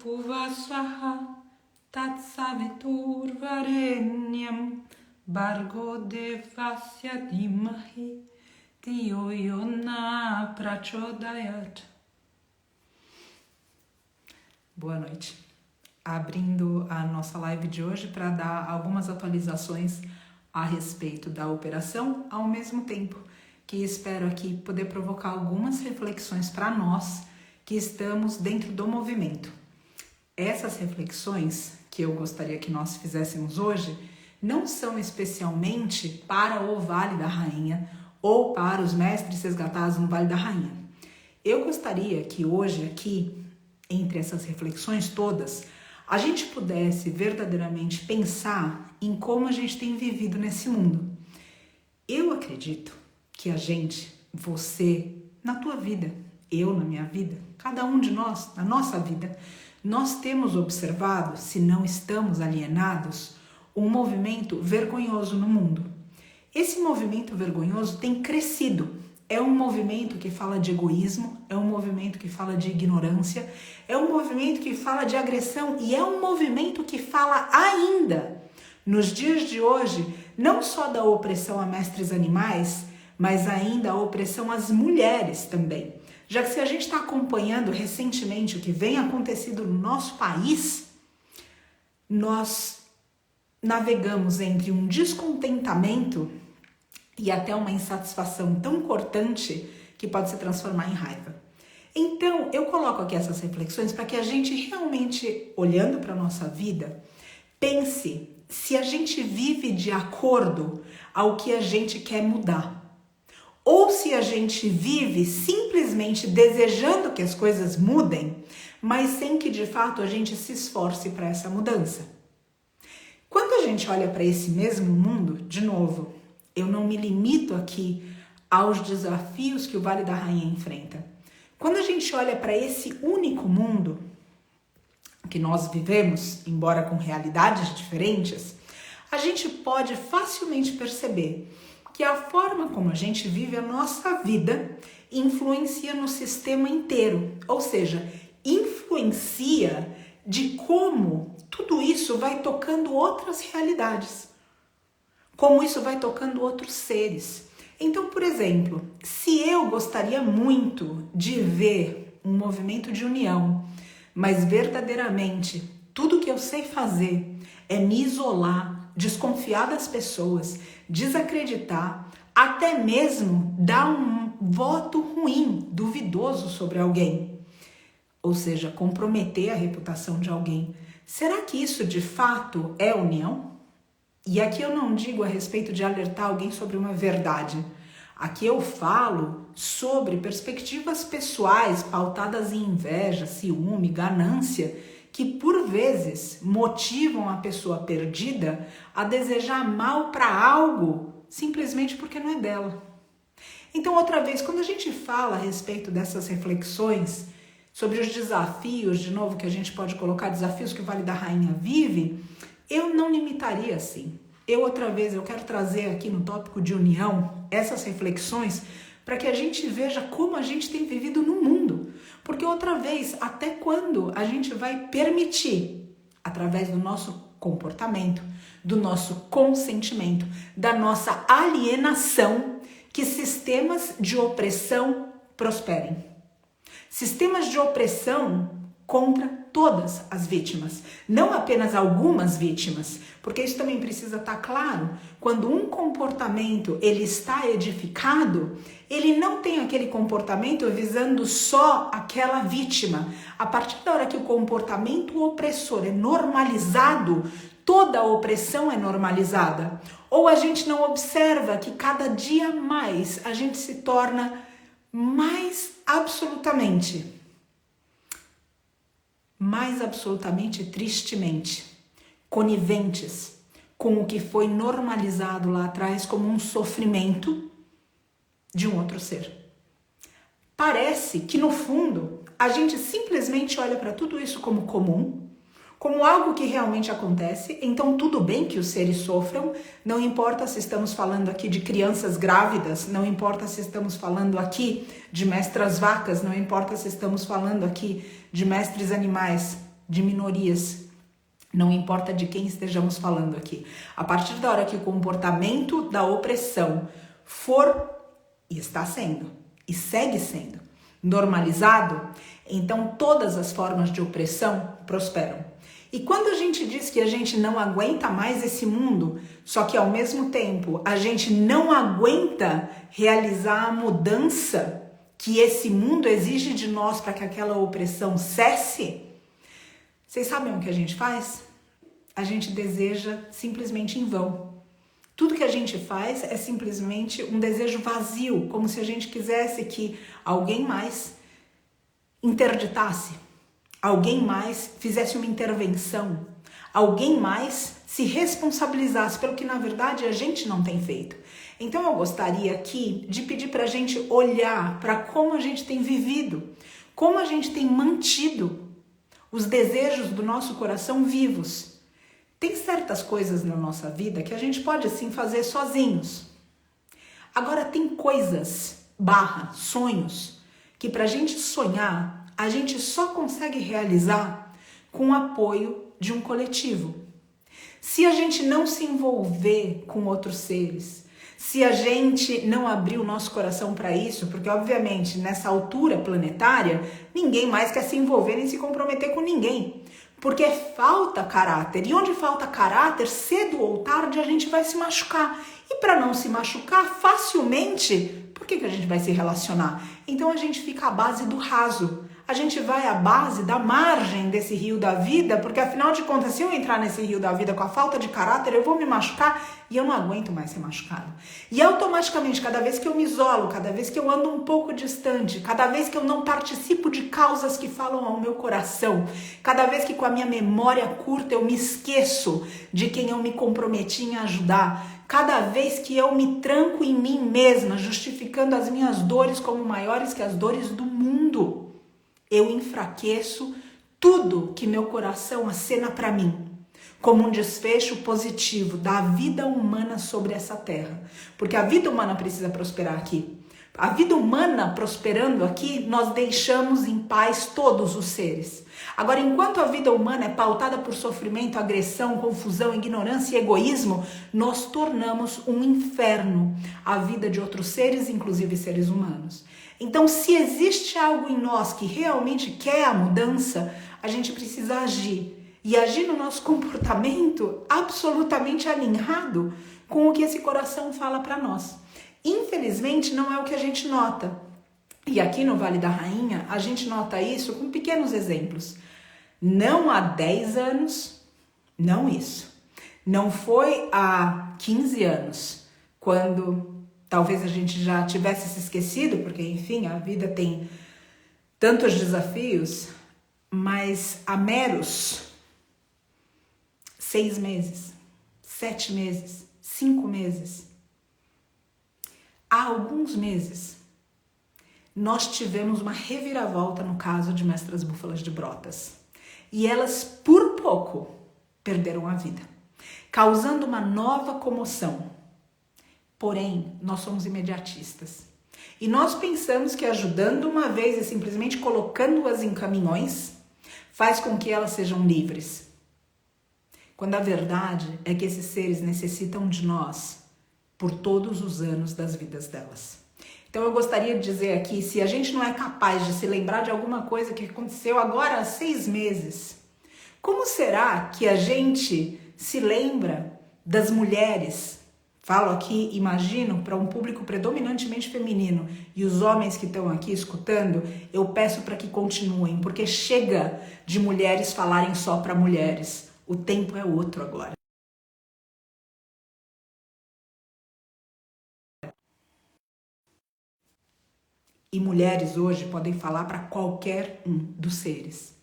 Bhuva Swaha Tatsaviturvarenyam Bhargo Devasya Dhimahi Dhiyo Yona Prachodayat. Boa noite. Abrindo a nossa live de hoje para dar algumas atualizações a respeito da operação, ao mesmo tempo que espero aqui poder provocar algumas reflexões para nós que estamos dentro do movimento. Essas reflexões que eu gostaria que nós fizéssemos hoje não são especialmente para o Vale da Rainha ou para os mestres resgatados no Vale da Rainha. Eu gostaria que hoje aqui, entre essas reflexões todas, a gente pudesse verdadeiramente pensar em como a gente tem vivido nesse mundo. Eu acredito que a gente, você, na tua vida, eu na minha vida, cada um de nós, na nossa vida, nós temos observado, se não estamos alienados, um movimento vergonhoso no mundo. Esse movimento vergonhoso tem crescido. É um movimento que fala de egoísmo, é um movimento que fala de ignorância, é um movimento que fala de agressão e é um movimento que fala ainda, nos dias de hoje, não só da opressão a mestres animais, mas ainda a opressão às mulheres também. Já que se a gente está acompanhando recentemente o que vem acontecendo no nosso país, nós navegamos entre um descontentamento e até uma insatisfação tão cortante que pode se transformar em raiva. Então, eu coloco aqui essas reflexões para que a gente realmente, olhando para a nossa vida, pense se a gente vive de acordo ao que a gente quer mudar. Ou se a gente vive simplesmente desejando que as coisas mudem, mas sem que de fato a gente se esforce para essa mudança. Quando a gente olha para esse mesmo mundo, de novo, eu não me limito aqui aos desafios que o Vale da Rainha enfrenta. Quando a gente olha para esse único mundo que nós vivemos, embora com realidades diferentes, a gente pode facilmente perceber que a forma como a gente vive a nossa vida influencia no sistema inteiro, ou seja, influencia de como tudo isso vai tocando outras realidades, como isso vai tocando outros seres. Então, por exemplo, se eu gostaria muito de ver um movimento de união, mas verdadeiramente tudo que eu sei fazer é me isolar, desconfiar das pessoas, desacreditar, até mesmo dar um voto ruim, duvidoso sobre alguém, ou seja, comprometer a reputação de alguém. Será que isso de fato é união? E aqui eu não digo a respeito de alertar alguém sobre uma verdade. Aqui eu falo sobre perspectivas pessoais pautadas em inveja, ciúme, ganância, que por vezes motivam a pessoa perdida a desejar mal para algo simplesmente porque não é dela. Então, outra vez, quando a gente fala a respeito dessas reflexões sobre os desafios, de novo, que a gente pode colocar desafios que o Vale da Rainha vive, eu não limitaria assim. Eu quero trazer aqui no tópico de união essas reflexões para que a gente veja como a gente tem vivido no mundo. Porque outra vez, até quando a gente vai permitir, através do nosso comportamento, do nosso consentimento, da nossa alienação, que sistemas de opressão prosperem? Sistemas de opressão contra todas as vítimas, não apenas algumas vítimas, porque isso também precisa estar claro. Quando um comportamento ele está edificado, ele não tem aquele comportamento visando só aquela vítima. A partir da hora que o comportamento opressor é normalizado, toda a opressão é normalizada. Ou a gente não observa que cada dia mais a gente se torna mais absolutamente tristemente coniventes com o que foi normalizado lá atrás como um sofrimento de um outro ser. Parece que no fundo a gente simplesmente olha para tudo isso como comum, como algo que realmente acontece, então tudo bem que os seres sofram, não importa se estamos falando aqui de crianças grávidas, não importa se estamos falando aqui de mestras vacas, não importa se estamos falando aqui de mestres animais, de minorias. Não importa de quem estejamos falando aqui. A partir da hora que o comportamento da opressão for, e está sendo, e segue sendo, normalizado, então todas as formas de opressão prosperam. E quando a gente diz que a gente não aguenta mais esse mundo, só que ao mesmo tempo a gente não aguenta realizar a mudança que esse mundo exige de nós para que aquela opressão cesse, vocês sabem o que a gente faz? A gente deseja simplesmente em vão. Tudo que a gente faz é simplesmente um desejo vazio, como se a gente quisesse que alguém mais interditasse, alguém mais fizesse uma intervenção, alguém mais se responsabilizasse pelo que na verdade a gente não tem feito. Então eu gostaria aqui de pedir para a gente olhar para como a gente tem vivido, como a gente tem mantido os desejos do nosso coração vivos. Tem certas coisas na nossa vida que a gente pode sim fazer sozinhos. Agora tem coisas, sonhos, que para a gente sonhar, a gente só consegue realizar com o apoio de um coletivo. Se a gente não se envolver com outros seres, se a gente não abrir o nosso coração para isso, porque obviamente nessa altura planetária, ninguém mais quer se envolver nem se comprometer com ninguém, porque falta caráter, e onde falta caráter, cedo ou tarde a gente vai se machucar, e para não se machucar facilmente, por que a gente vai se relacionar? Então a gente fica à base do raso, a gente vai à base da margem desse rio da vida, porque afinal de contas, se eu entrar nesse rio da vida com a falta de caráter, eu vou me machucar e eu não aguento mais ser machucado. E automaticamente, cada vez que eu me isolo, cada vez que eu ando um pouco distante, cada vez que eu não participo de causas que falam ao meu coração, cada vez que com a minha memória curta eu me esqueço de quem eu me comprometi em ajudar, cada vez que eu me tranco em mim mesma, justificando as minhas dores como maiores que as dores do mundo, eu enfraqueço tudo que meu coração acena para mim, como um desfecho positivo da vida humana sobre essa terra. Porque a vida humana precisa prosperar aqui. A vida humana prosperando aqui, nós deixamos em paz todos os seres. Agora, enquanto a vida humana é pautada por sofrimento, agressão, confusão, ignorância e egoísmo, nós tornamos um inferno a vida de outros seres, inclusive seres humanos. Então, se existe algo em nós que realmente quer a mudança, a gente precisa agir. E agir no nosso comportamento absolutamente alinhado com o que esse coração fala para nós. Infelizmente, não é o que a gente nota. E aqui no Vale da Rainha, a gente nota isso com pequenos exemplos. Não há 10 anos, não isso. Não foi há 15 anos, quando talvez a gente já tivesse se esquecido, porque, enfim, a vida tem tantos desafios, mas há meros 6 meses, 7 meses, 5 meses, há alguns meses, nós tivemos uma reviravolta no caso de Mestras Búfalas de Brotas. E elas, por pouco, perderam a vida, causando uma nova comoção. Porém, nós somos imediatistas. E nós pensamos que ajudando uma vez e simplesmente colocando-as em caminhões, faz com que elas sejam livres. Quando a verdade é que esses seres necessitam de nós por todos os anos das vidas delas. Então eu gostaria de dizer aqui, se a gente não é capaz de se lembrar de alguma coisa que aconteceu agora há 6 meses, como será que a gente se lembra das mulheres? Falo aqui, imagino, para um público predominantemente feminino, e os homens que estão aqui escutando, eu peço para que continuem, porque chega de mulheres falarem só para mulheres. O tempo é outro agora. E mulheres hoje podem falar para qualquer um dos seres.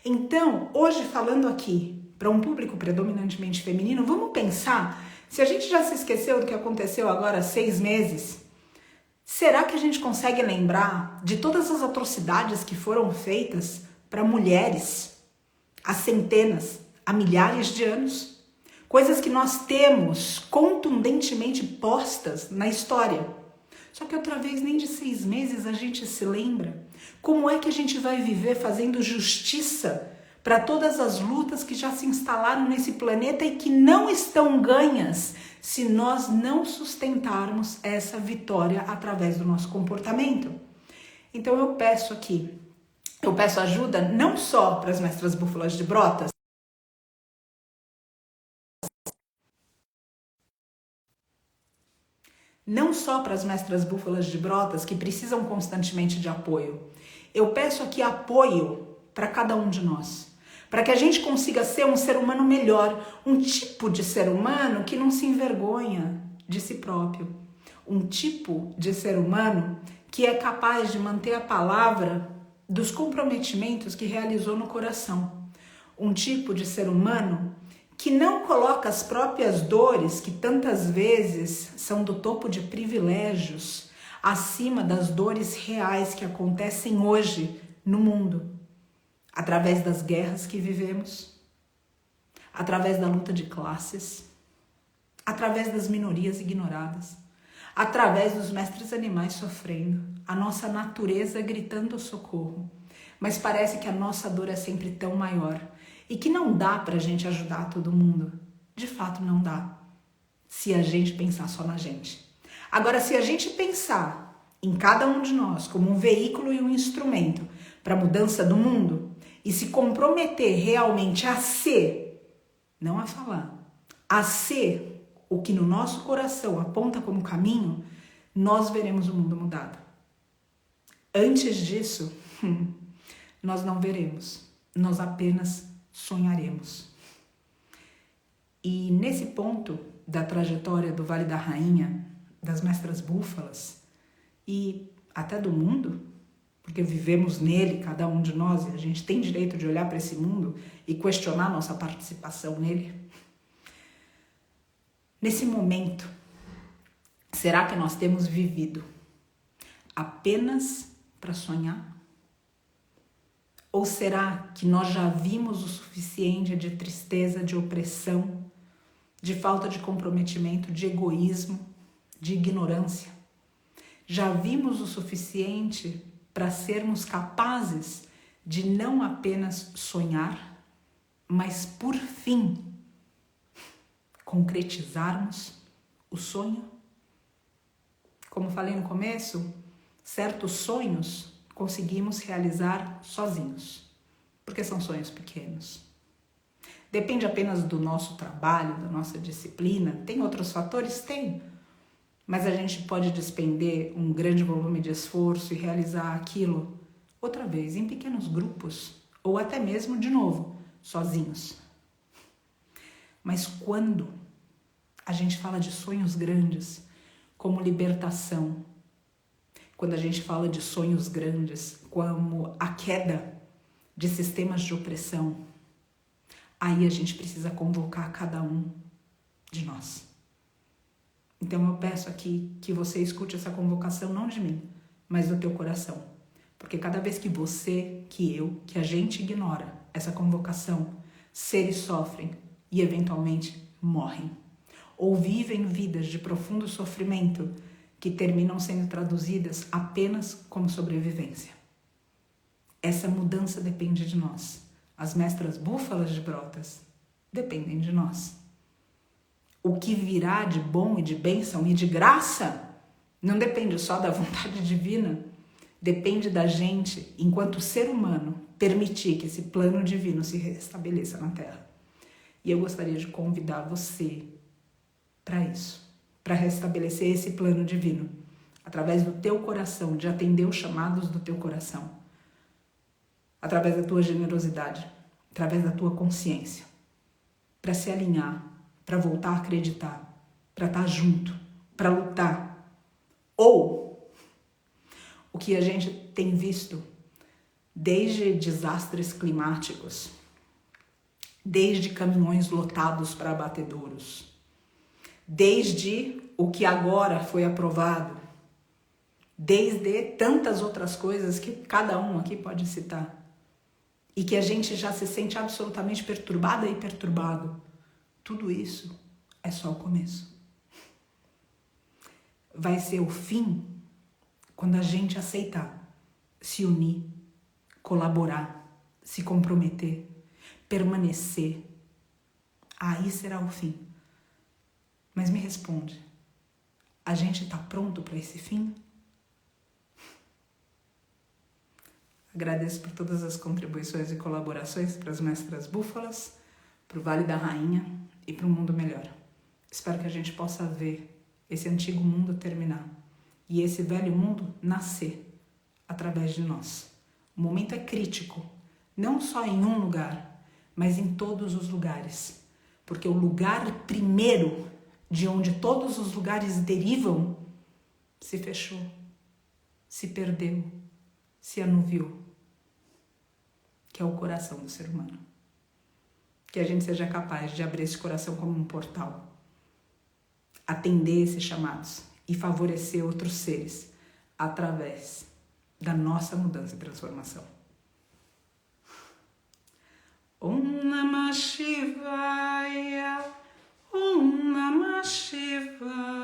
Então, hoje falando aqui para um público predominantemente feminino, vamos pensar, se a gente já se esqueceu do que aconteceu agora há 6 meses, será que a gente consegue lembrar de todas as atrocidades que foram feitas para mulheres há centenas, há milhares de anos? Coisas que nós temos contundentemente postas na história. Só que outra vez, nem de 6 meses a gente se lembra. Como é que a gente vai viver fazendo justiça para todas as lutas que já se instalaram nesse planeta e que não estão ganhas se nós não sustentarmos essa vitória através do nosso comportamento. Então eu peço ajuda não só para as mestras búfalas de Brotas, não só para as mestras búfalas de Brotas que precisam constantemente de apoio. Eu peço aqui apoio para cada um de nós, para que a gente consiga ser um ser humano melhor, um tipo de ser humano que não se envergonha de si próprio, um tipo de ser humano que é capaz de manter a palavra dos comprometimentos que realizou no coração, um tipo de ser humano que não coloca as próprias dores, que tantas vezes são do topo de privilégios, acima das dores reais que acontecem hoje no mundo, através das guerras que vivemos, através da luta de classes, através das minorias ignoradas, através dos mestres animais sofrendo, a nossa natureza gritando socorro. Mas parece que a nossa dor é sempre tão maior e que não dá pra gente ajudar todo mundo. De fato, não dá, se a gente pensar só na gente. Agora, se a gente pensar em cada um de nós como um veículo e um instrumento para a mudança do mundo e se comprometer realmente a ser, não a falar, a ser o que no nosso coração aponta como caminho, nós veremos o mundo mudado. Antes disso, nós não veremos, nós apenas sonharemos. E nesse ponto da trajetória do Vale da Rainha, das mestras búfalas e até do mundo, porque vivemos nele, cada um de nós, e a gente tem direito de olhar para esse mundo e questionar nossa participação nele. Nesse momento, será que nós temos vivido apenas para sonhar? Ou será que nós já vimos o suficiente de tristeza, de opressão, de falta de comprometimento, de egoísmo, de ignorância? Já vimos o suficiente para sermos capazes de não apenas sonhar, mas por fim concretizarmos o sonho? Como falei no começo, certos sonhos conseguimos realizar sozinhos, porque são sonhos pequenos. Depende apenas do nosso trabalho, da nossa disciplina. Tem outros fatores? Tem. Mas a gente pode despender um grande volume de esforço e realizar aquilo outra vez, em pequenos grupos, ou até mesmo, de novo, sozinhos. Mas quando a gente fala de sonhos grandes, como libertação, quando a gente fala de sonhos grandes, como a queda de sistemas de opressão, aí a gente precisa convocar cada um de nós. Então eu peço aqui que você escute essa convocação não de mim, mas do teu coração. Porque cada vez que você, que eu, que a gente ignora essa convocação, seres sofrem e eventualmente morrem. Ou vivem vidas de profundo sofrimento que terminam sendo traduzidas apenas como sobrevivência. Essa mudança depende de nós. As mestras búfalas de Brotas dependem de nós. O que virá de bom e de bênção e de graça não depende só da vontade divina, depende da gente, enquanto ser humano, permitir que esse plano divino se restabeleça na Terra. E eu gostaria de convidar você para isso, para restabelecer esse plano divino, através do teu coração, de atender os chamados do teu coração, através da tua generosidade, através da tua consciência, para se alinhar, para voltar a acreditar, para estar junto, para lutar. Ou o que a gente tem visto desde desastres climáticos, desde caminhões lotados para abatedouros, desde o que agora foi aprovado, desde tantas outras coisas que cada um aqui pode citar, e que a gente já se sente absolutamente perturbada e perturbado. Tudo isso é só o começo. Vai ser o fim quando a gente aceitar se unir, colaborar, se comprometer. permanecer, aí será o fim. Mas me responde, a gente está pronto para esse fim? Agradeço por todas as contribuições e colaborações para as Mestras Búfalas, para o Vale da Rainha e para um mundo melhor. Espero que a gente possa ver esse antigo mundo terminar e esse velho mundo nascer através de nós. O momento é crítico, não só em um lugar, mas em todos os lugares. Porque o lugar primeiro, de onde todos os lugares derivam, se fechou, se perdeu, se anuviou, que é o coração do ser humano. Que a gente seja capaz de abrir esse coração como um portal, atender esses chamados e favorecer outros seres através da nossa mudança e transformação. Om Namah Shivaya, Om Namah Shivaya,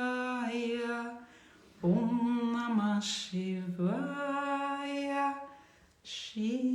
Om Namah Shivaya, Shivaya.